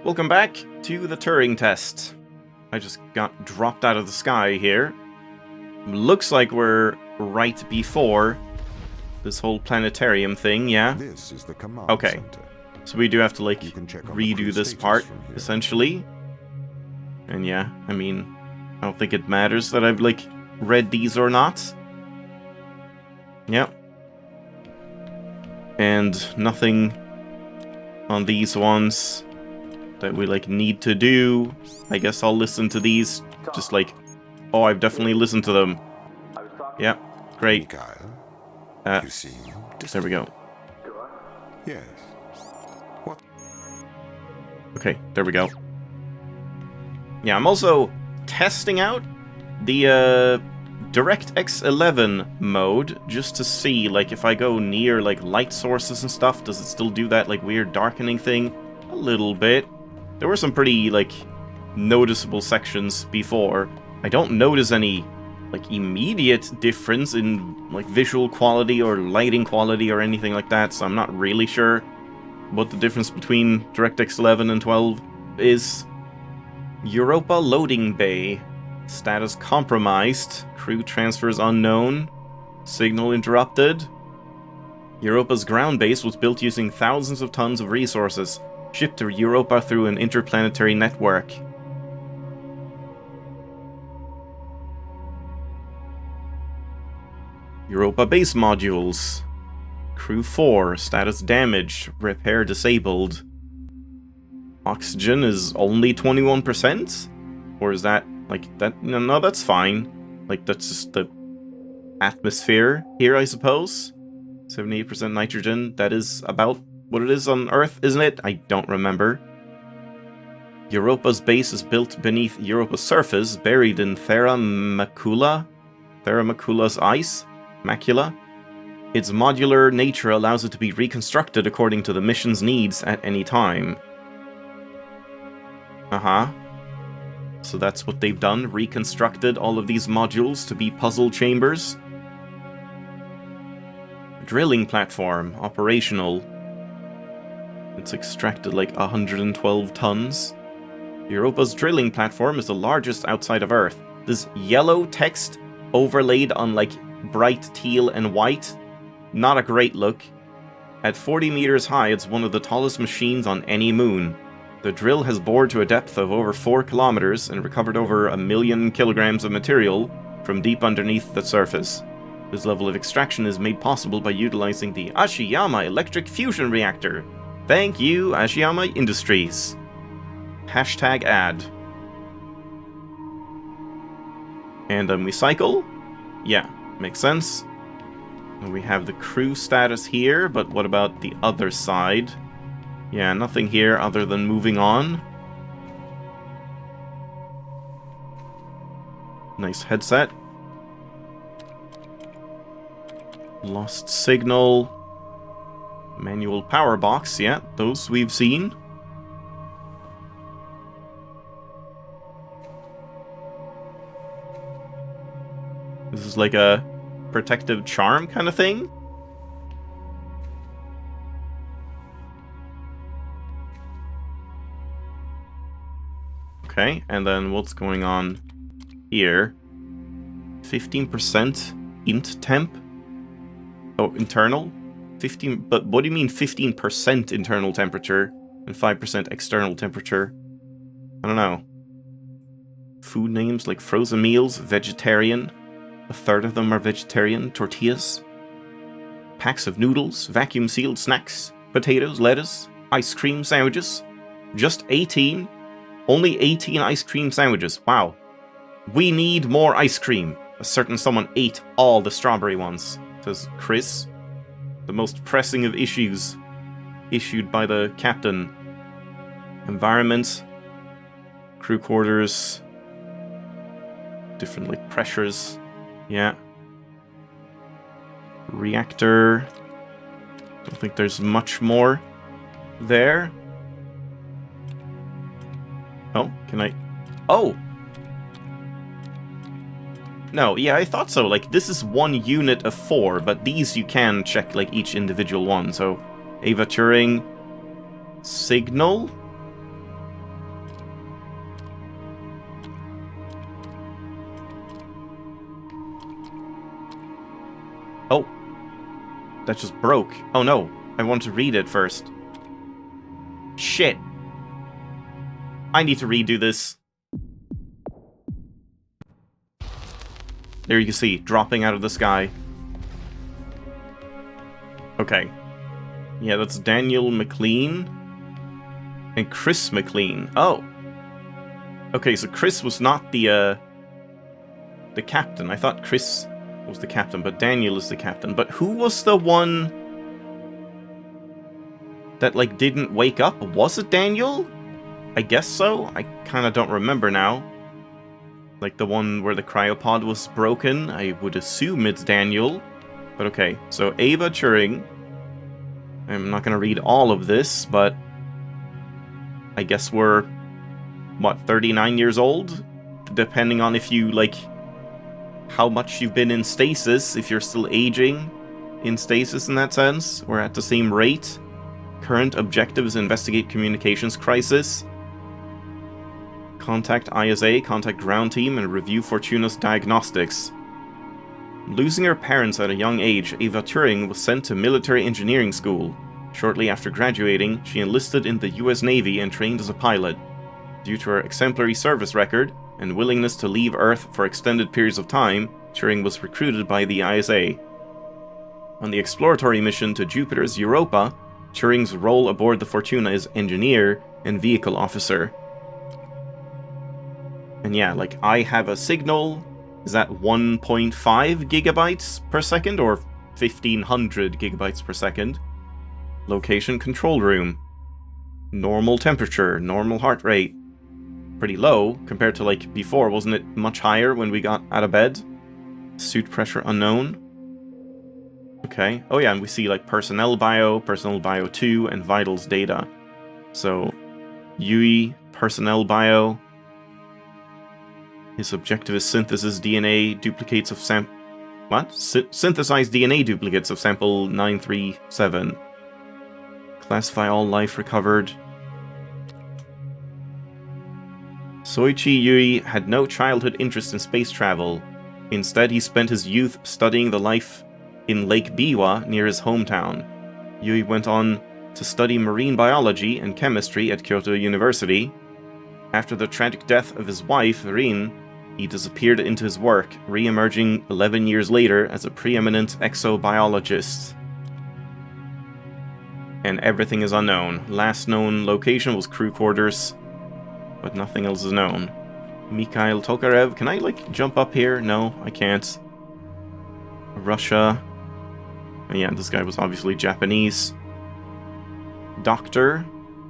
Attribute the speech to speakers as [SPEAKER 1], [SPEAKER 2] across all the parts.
[SPEAKER 1] Welcome back to the Turing test. I just got dropped out of the sky here. Looks like we're right before this whole planetarium thing, yeah?
[SPEAKER 2] This is the command
[SPEAKER 1] Okay.
[SPEAKER 2] center.
[SPEAKER 1] So we do have to, like,
[SPEAKER 2] You can check on the
[SPEAKER 1] redo
[SPEAKER 2] crew
[SPEAKER 1] this
[SPEAKER 2] status
[SPEAKER 1] part,
[SPEAKER 2] from here.
[SPEAKER 1] essentially. And yeah, I mean, I don't think it matters that I've, like, read these or not. Yep. And nothing on these ones that we, like, need to do. I guess I'll listen to these, just like, oh, I've definitely listened to them. Yep, great.
[SPEAKER 2] Mikhail, you seem
[SPEAKER 1] There we go.
[SPEAKER 2] Yes. What?
[SPEAKER 1] Okay, there we go. Yeah, I'm also testing out the DirectX 11 mode, just to see, like, if I go near, like, light sources and stuff, does it still do that, like, weird darkening thing? A little bit. There were some pretty, like, noticeable sections before. I don't notice any, like, immediate difference in, like, visual quality or lighting quality or anything like that, so I'm not really sure what the difference between DirectX 11 and 12 is. Europa loading bay. Status compromised. Crew transfers unknown. Signal interrupted. Europa's ground base was built using thousands of tons of resources, shipped to Europa through an interplanetary network. Europa base modules. Crew 4, status damaged, repair disabled. Oxygen is only 21%? Or is that, like, that? No, that's fine. Like, that's just the atmosphere here, I suppose. 78% nitrogen, that is about what it is on Earth, isn't it? I don't remember. Europa's base is built beneath Europa's surface, buried in Terra Macula's ice. Macula. Its modular nature allows it to be reconstructed according to the mission's needs at any time. So that's what they've done, reconstructed all of these modules to be puzzle chambers. Drilling platform, operational. It's extracted like 112 tons. Europa's drilling platform is the largest outside of Earth. This yellow text overlaid on, like, bright teal and white. Not a great look. At 40 meters high, it's one of the tallest machines on any moon. The drill has bored to a depth of over 4 kilometers and recovered over 1 million kilograms of material from deep underneath the surface. This level of extraction is made possible by utilizing the Ashiyama electric fusion reactor. Thank you, Ashiyama Industries. Hashtag ad. And then we cycle. Yeah, makes sense. And we have the crew status here, but what about the other side? Yeah, nothing here other than moving on. Nice headset. Lost signal. Manual power box, yeah, those we've seen. This is like a protective charm kind of thing. Okay, and then what's going on here? 15% int temp? Oh, internal? 15, but what do you mean 15% internal temperature and 5% external temperature? I don't know. Food names like frozen meals, vegetarian. A third of them are vegetarian. Tortillas. Packs of noodles, vacuum-sealed snacks, potatoes, lettuce, ice cream sandwiches. Just 18? Only 18 ice cream sandwiches. Wow. We need more ice cream. A certain someone ate all the strawberry ones, says Chris. The most pressing of issues issued by the captain. Environment. Crew quarters. Different, like, pressures. Yeah. Reactor. Don't think there's much more there. Oh, can I... Oh! No, yeah, I thought so. Like, this is one unit of 4, but these you can check, like, each individual one. So, Ava Turing, signal. that just broke. Oh no, I want to read it first. Shit. I need to redo this. There you can see, dropping out of the sky. Okay. Yeah, that's Daniel McLean. And Chris McLean. Oh. Okay, so Chris was not the captain. I thought Chris was the captain, but Daniel is the captain. But who was the one that, like, didn't wake up? Was it Daniel? I guess so. I kind of don't remember now. Like the one where the cryopod was broken. I would assume it's Daniel. But okay, so Ava Turing. I'm not going to read all of this, but I guess we're, what, 39 years old? Depending on if you, like, how much you've been in stasis, if you're still aging in stasis in that sense. We're at the same rate. Current objectives: investigate communications crisis. Contact ISA, contact ground team, and review Fortuna's diagnostics. Losing her parents at a young age, Ava Turing was sent to military engineering school. Shortly after graduating, she enlisted in the US Navy and trained as a pilot. Due to her exemplary service record and willingness to leave Earth for extended periods of time, Turing was recruited by the ISA. On the exploratory mission to Jupiter's Europa, Turing's role aboard the Fortuna is engineer and vehicle officer. And yeah, like, I have a signal. Is that 1.5 gigabytes per second or 1500 gigabytes per second? Location: control room. Normal temperature, normal heart rate. Pretty low compared to, like, before. Wasn't it much higher when we got out of bed? Suit pressure unknown. Okay. Oh yeah, and we see, like, personnel bio 2, and vitals data. So, Q.U.B.E, personnel bio. His objective is synthesis DNA duplicates of synthesize DNA duplicates of sample 937. Classify all life recovered. Soichi Q.U.B.E had no childhood interest in space travel. Instead, he spent his youth studying the life in Lake Biwa near his hometown. Q.U.B.E went on to study marine biology and chemistry at Kyoto University. After the tragic death of his wife, Rin, he disappeared into his work, re-emerging 11 years later as a preeminent exobiologist. And everything is unknown. Last known location was crew quarters, but nothing else is known. Mikhail Tokarev, can I, like, jump up here? No, I can't. Russia. And yeah, this guy was obviously Japanese. Doctor.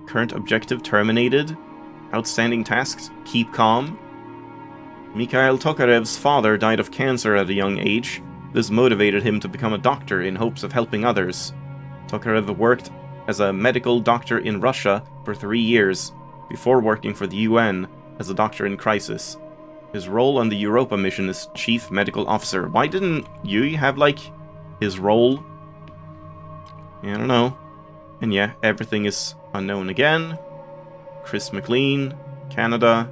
[SPEAKER 1] Current objective terminated. Outstanding tasks: keep calm. Mikhail Tokarev's father died of cancer at a young age. This motivated him to become a doctor in hopes of helping others. Tokarev worked as a medical doctor in Russia for 3 years, before working for the UN as a doctor in crisis. His role on the Europa mission is Chief Medical Officer. Why didn't Q.U.B.E have, like, his role? I don't know. And yeah, everything is unknown again. Chris McLean, Canada.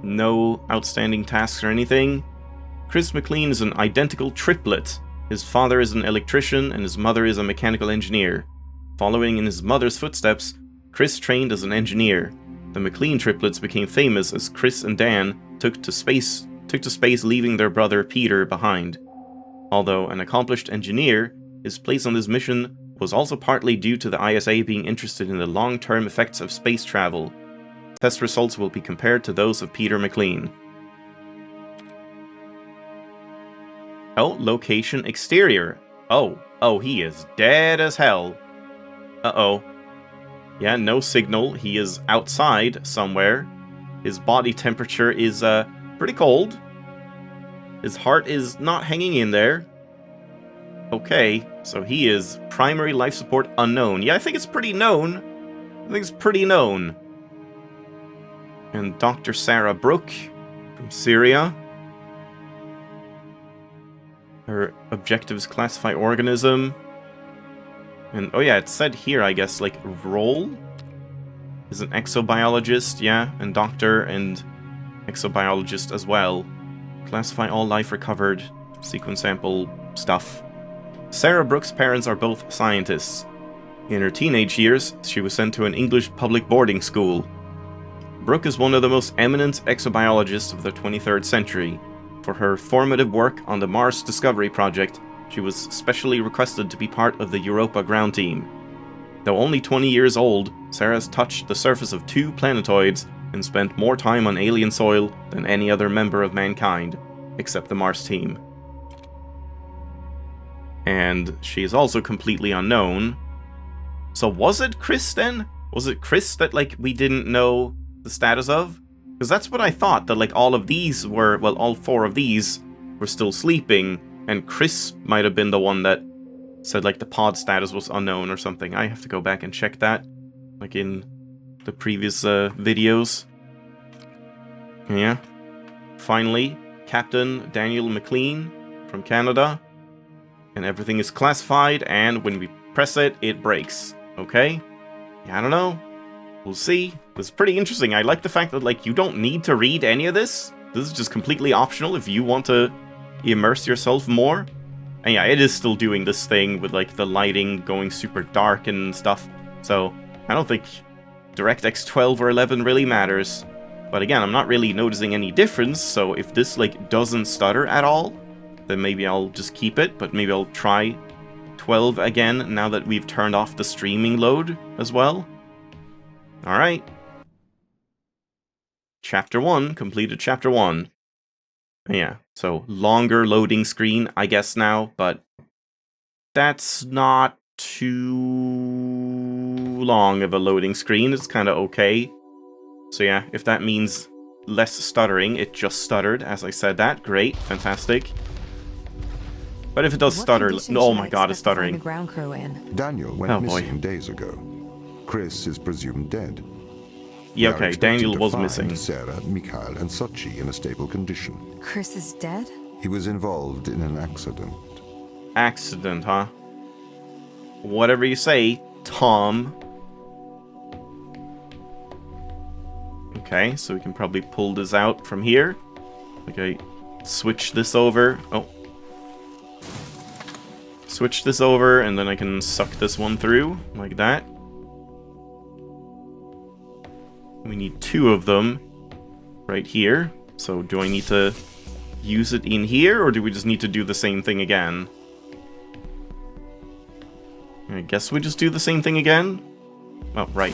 [SPEAKER 1] No outstanding tasks or anything. Chris McLean is an identical triplet. His father is an electrician and his mother is a mechanical engineer. Following in his mother's footsteps, Chris trained as an engineer. The McLean triplets became famous as Chris and Dan took to space, leaving their brother Peter behind. Although an accomplished engineer, his place on this mission was also partly due to the ISA being interested in the long-term effects of space travel. Test results will be compared to those of Peter McLean. Oh, location exterior. Oh, he is dead as hell. Uh-oh. Yeah, no signal. He is outside somewhere. His body temperature is, pretty cold. His heart is not hanging in there. Okay, so he is primary life support unknown. Yeah, I think it's pretty known. And Dr. Sarah Brooke from Syria. Her objectives: classify organism. And, oh yeah, it said here, I guess, like, role is an exobiologist, yeah, and doctor and exobiologist as well. Classify all life recovered, sequence sample stuff. Sarah Brooks' parents are both scientists. In her teenage years, she was sent to an English public boarding school. Brooke is one of the most eminent exobiologists of the 23rd century. For her formative work on the Mars Discovery Project, she was specially requested to be part of the Europa ground team. Though only 20 years old, Sarah's touched the surface of 2 planetoids and spent more time on alien soil than any other member of mankind, except the Mars team. And she is also completely unknown. So was it Chris then? Was it Chris that, like, we didn't know the status of? Because that's what I thought, that, like, all of these were, well, all 4 of these were still sleeping, and Chris might have been the one that said, like, the pod status was unknown or something. I have to go back and check that, like in the previous videos. Yeah. Finally, Captain Daniel McLean from Canada. And everything is classified, and when we press it, it breaks. Okay? Yeah, I don't know. We'll see. It's pretty interesting. I like the fact that, like, you don't need to read any of this. This is just completely optional if you want to immerse yourself more. And yeah, it is still doing this thing with, like, the lighting going super dark and stuff. So, I don't think DirectX 12 or 11 really matters. But again, I'm not really noticing any difference, so if this, like, doesn't stutter at all, then maybe I'll just keep it, but maybe I'll try 12 again now that we've turned off the streaming load as well. Alright. Chapter 1, completed Chapter 1. Yeah, so longer loading screen, I guess now, but that's not too long of a loading screen. It's kind of okay. So yeah, if that means less stuttering, it just stuttered as I said that. Great, fantastic. But if it does stutter, oh my god, it's stuttering.
[SPEAKER 3] The ground crew in?
[SPEAKER 2] Daniel went missing days ago. Chris is presumed dead.
[SPEAKER 1] Yeah, okay, Daniel was missing.
[SPEAKER 2] Sarah, Mikhail, and Sochi in a stable condition.
[SPEAKER 3] Chris is dead?
[SPEAKER 2] He was involved in an accident.
[SPEAKER 1] Accident, huh? Whatever you say, Tom. Okay, so we can probably pull this out from here. Okay, switch this over. Oh. Switch this over, and then I can suck this one through, like that. We need 2 of them right here. So do I need to use it in here, or do we just need to do the same thing again? I guess we just do the same thing again. Oh, right.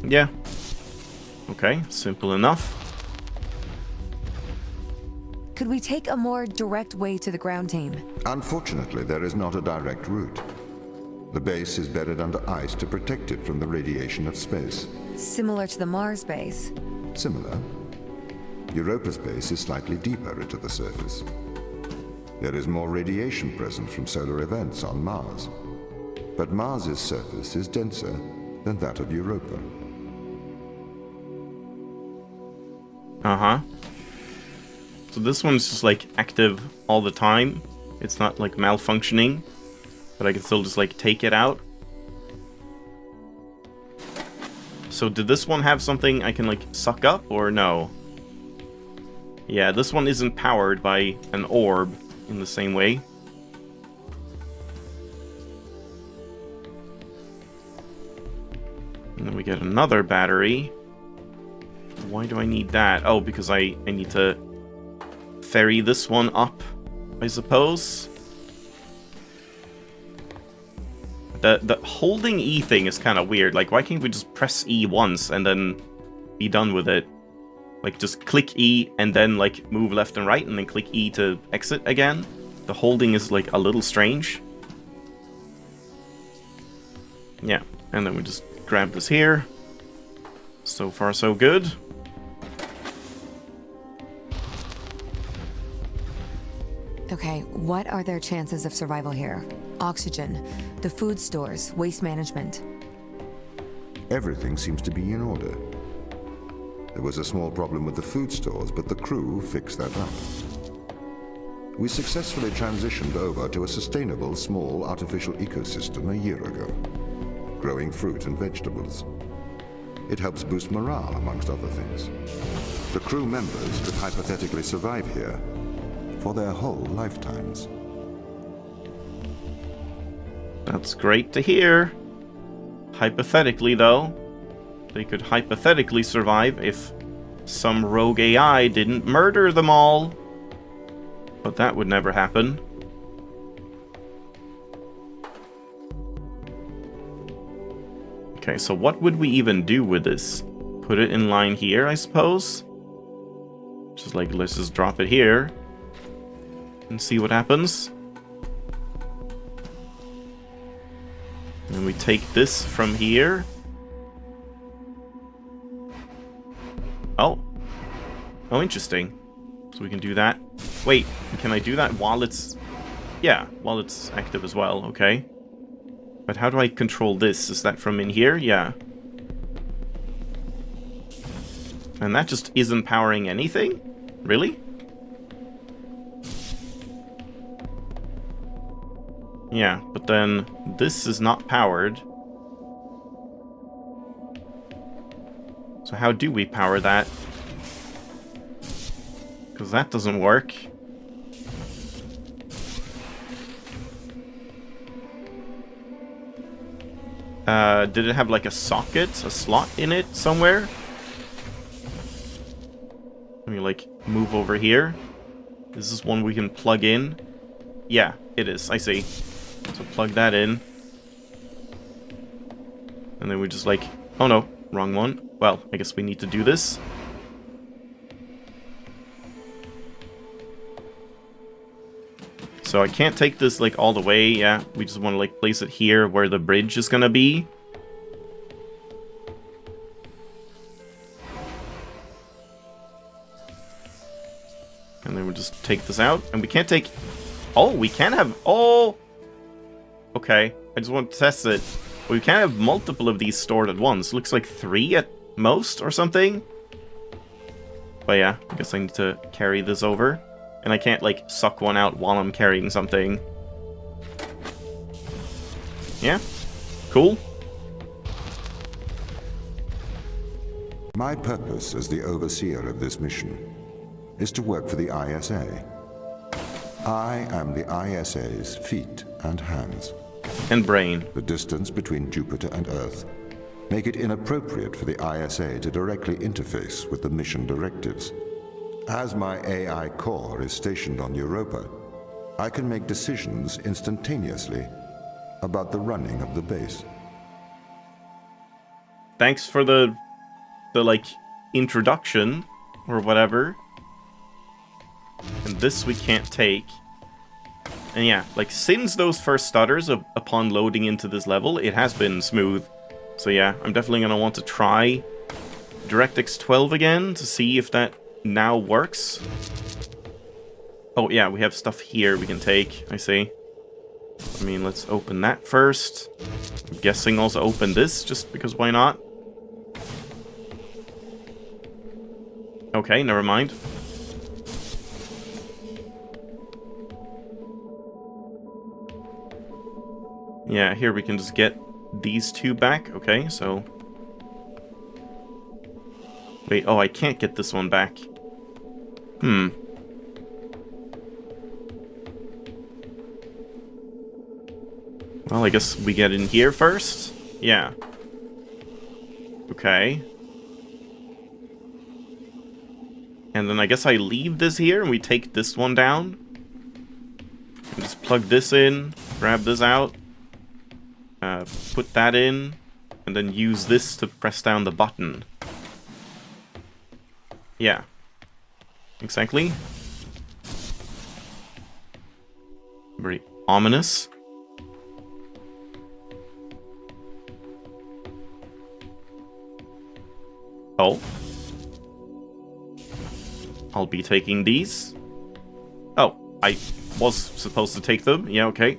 [SPEAKER 1] Yeah. Okay, simple enough.
[SPEAKER 3] Could we take a more direct way to the ground team?
[SPEAKER 2] Unfortunately, there is not a direct route. The base is buried under ice to protect it from the radiation of space.
[SPEAKER 3] Similar to the Mars base.
[SPEAKER 2] Similar. Europa's base is slightly deeper into the surface. There is more radiation present from solar events on Mars. But Mars's surface is denser than that of Europa.
[SPEAKER 1] Uh-huh. So this one's just, like, active all the time. It's not, like, malfunctioning. But I can still just, like, take it out. So did this one have something I can, like, suck up, or no? Yeah, this one isn't powered by an orb in the same way. And then we get another battery. Why do I need that? Oh, because I need to ferry this one up, I suppose. The holding E thing is kind of weird. Like, why can't we just press E once and then be done with it? Like, just click E and then, like, move left and right and then click E to exit again. The holding is, like, a little strange. Yeah, and then we just grab this here. So far, so good.
[SPEAKER 3] Okay, what are their chances of survival here? Oxygen, the food stores, waste management.
[SPEAKER 2] Everything seems to be in order. There was a small problem with the food stores, but the crew fixed that up. We successfully transitioned over to a sustainable, small, artificial ecosystem a year ago, growing fruit and vegetables. It helps boost morale, amongst other things. The crew members could hypothetically survive here for their whole lifetimes.
[SPEAKER 1] That's great to hear. Hypothetically, though, they could hypothetically survive if some rogue AI didn't murder them all. But that would never happen. Okay, so what would we even do with this? Put it in line here, I suppose? Just like, let's just drop it here. And see what happens. And we take this from here. Oh. Oh, interesting. So we can do that. Wait, can I do that while it's... Yeah, while it's active as well, okay. But how do I control this? Is that from in here? Yeah. And that just isn't powering anything? Really? Yeah, but then this is not powered. So how do we power that? Because that doesn't work. Did it have like a socket, a slot in it somewhere? Let me like move over here. Is this one we can plug in? Yeah, it is. I see. So plug that in. And then we just like... Oh no, wrong one. Well, I guess we need to do this. So I can't take this like all the way, yeah. We just want to like place it here where the bridge is gonna be. And then we'll just take this out. And we can't take... Oh, we can have... Oh! Okay, I just want to test it. We can't have multiple of these stored at once. Looks like 3 at most or something. But yeah, I guess I need to carry this over. And I can't, like, suck one out while I'm carrying something. Yeah. Cool.
[SPEAKER 2] My purpose as the overseer of this mission is to work for the ISA. I am the ISA's feet and hands.
[SPEAKER 1] And brain.
[SPEAKER 2] The distance between Jupiter and Earth make it inappropriate for the ISA to directly interface with the mission directives. As my AI core is stationed on Europa, I can make decisions instantaneously about the running of the base.
[SPEAKER 1] Thanks for the like, introduction, or whatever. And this we can't take. And yeah, like, since those first stutters upon loading into this level, it has been smooth. So yeah, I'm definitely gonna want to try DirectX 12 again to see if that now works. Oh yeah, we have stuff here we can take, I see. I mean, let's open that first. I'm guessing also open this, just because why not? Okay, never mind. Yeah, here we can just get these two back. Okay, so... Wait, oh, I can't get this one back. Well, I guess we get in here first? Yeah. Okay. And then I guess I leave this here and we take this one down. And just plug this in, grab this out, put that in, and then use this to press down the button. Yeah. Exactly. Very ominous. Oh. I'll be taking these. Oh, I was supposed to take them. Yeah, okay.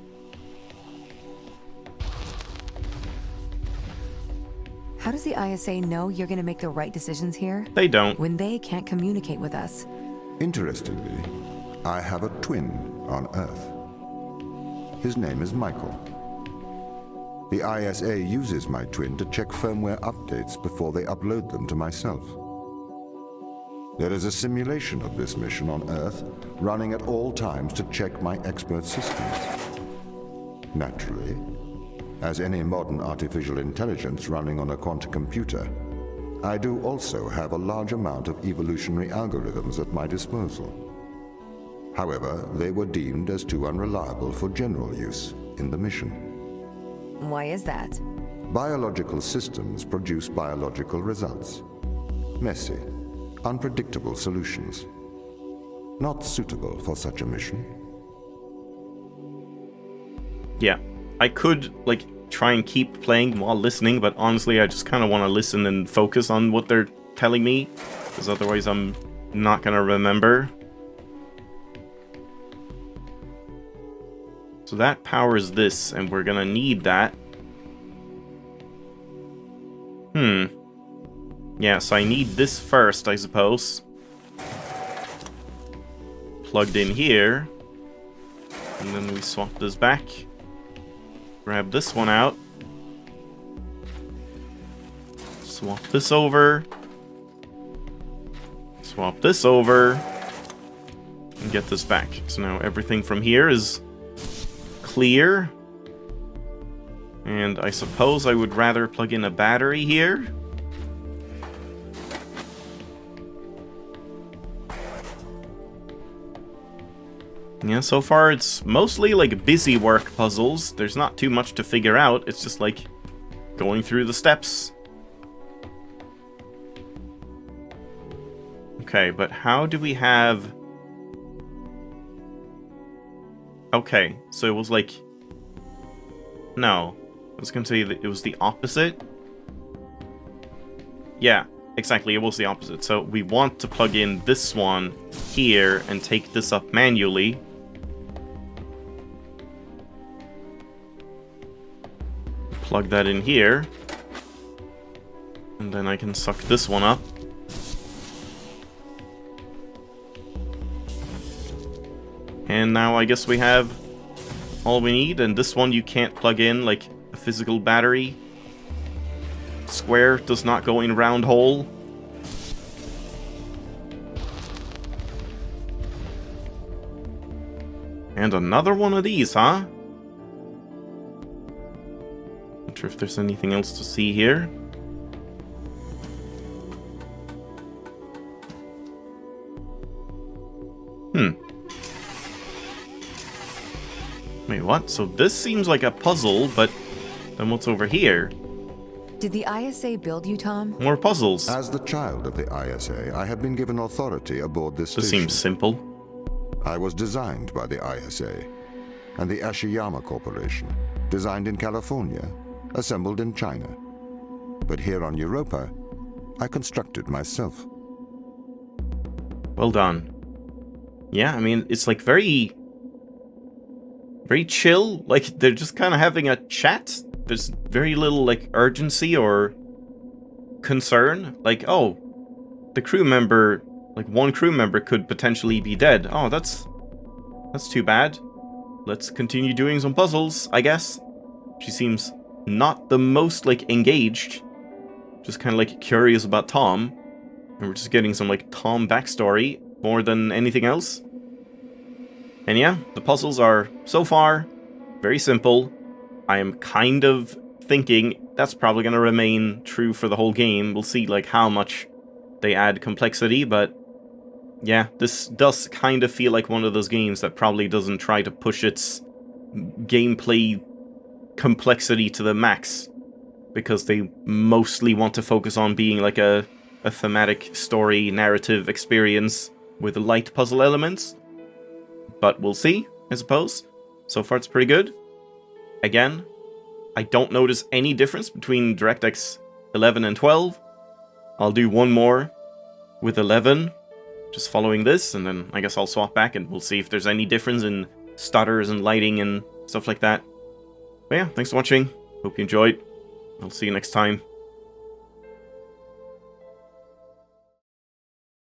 [SPEAKER 3] How does the ISA know you're gonna make the right decisions here?
[SPEAKER 1] They don't.
[SPEAKER 3] When they can't communicate with us.
[SPEAKER 2] Interestingly, I have a twin on Earth. His name is Michael. The ISA uses my twin to check firmware updates before they upload them to myself. There is a simulation of this mission on Earth, running at all times to check my expert systems. Naturally, as any modern artificial intelligence running on a quantum computer, I do also have a large amount of evolutionary algorithms at my disposal. However, they were deemed as too unreliable for general use in the mission.
[SPEAKER 3] Why is that?
[SPEAKER 2] Biological systems produce biological results. Messy, unpredictable solutions. Not suitable for such a mission.
[SPEAKER 1] Yeah, I could, like, try and keep playing while listening, but honestly, I just kind of want to listen and focus on what they're telling me, because otherwise I'm not going to remember. So that powers this, and we're going to need that. Yeah, so I need this first, I suppose. Plugged in here. And then we swap this back. Grab this one out. Swap this over. Swap this over. And get this back. So now everything from here is clear. And I suppose I would rather plug in a battery here. Yeah, so far it's mostly like busy work puzzles. There's not too much to figure out. It's just like going through the steps. Okay, but how do we have... Okay, so it was like... No, I was gonna say that it was the opposite. Yeah, exactly, it was the opposite. So we want to plug in this one here and take this up manually. Plug that in here. And then I can suck this one up. And now I guess we have all we need, and this one you can't plug in like a physical battery. Square does not go in round hole. And another one of these, huh? Not sure if there's anything else to see here. Wait, what? So this seems like a puzzle, but then what's over here?
[SPEAKER 3] Did the ISA build you, Tom?
[SPEAKER 1] More puzzles.
[SPEAKER 2] As the child of the ISA, I have been given authority aboard this
[SPEAKER 1] This
[SPEAKER 2] station.
[SPEAKER 1] seems simple.
[SPEAKER 2] I was designed by the ISA and the Ashiyama Corporation, designed in California, assembled in China. But here on Europa, I constructed myself.
[SPEAKER 1] Well done. Yeah, I mean, it's like very chill. Like, they're just kind of having a chat. There's very little, like, urgency or concern. Like, oh, the crew member, like, one crew member could potentially be dead. Oh, that's too bad. Let's continue doing some puzzles, I guess. She seems not the most, like, engaged. Just kind of, like, curious about Tom. And we're just getting some, like, Tom backstory more than anything else. And yeah, the puzzles are, so far, very simple. I am kind of thinking that's probably going to remain true for the whole game. We'll see, like, how much they add complexity, but yeah, this does kind of feel like one of those games that probably doesn't try to push its gameplay complexity to the max, because they mostly want to focus on being like a thematic story narrative experience with light puzzle elements. But we'll see, I suppose. So far it's pretty good. Again, I don't notice any difference between DirectX 11 and 12. I'll do one more with 11, just following this, and then I guess I'll swap back and we'll see if there's any difference in stutters and lighting and stuff like that. But yeah, thanks for watching. Hope you enjoyed. I'll see you next time.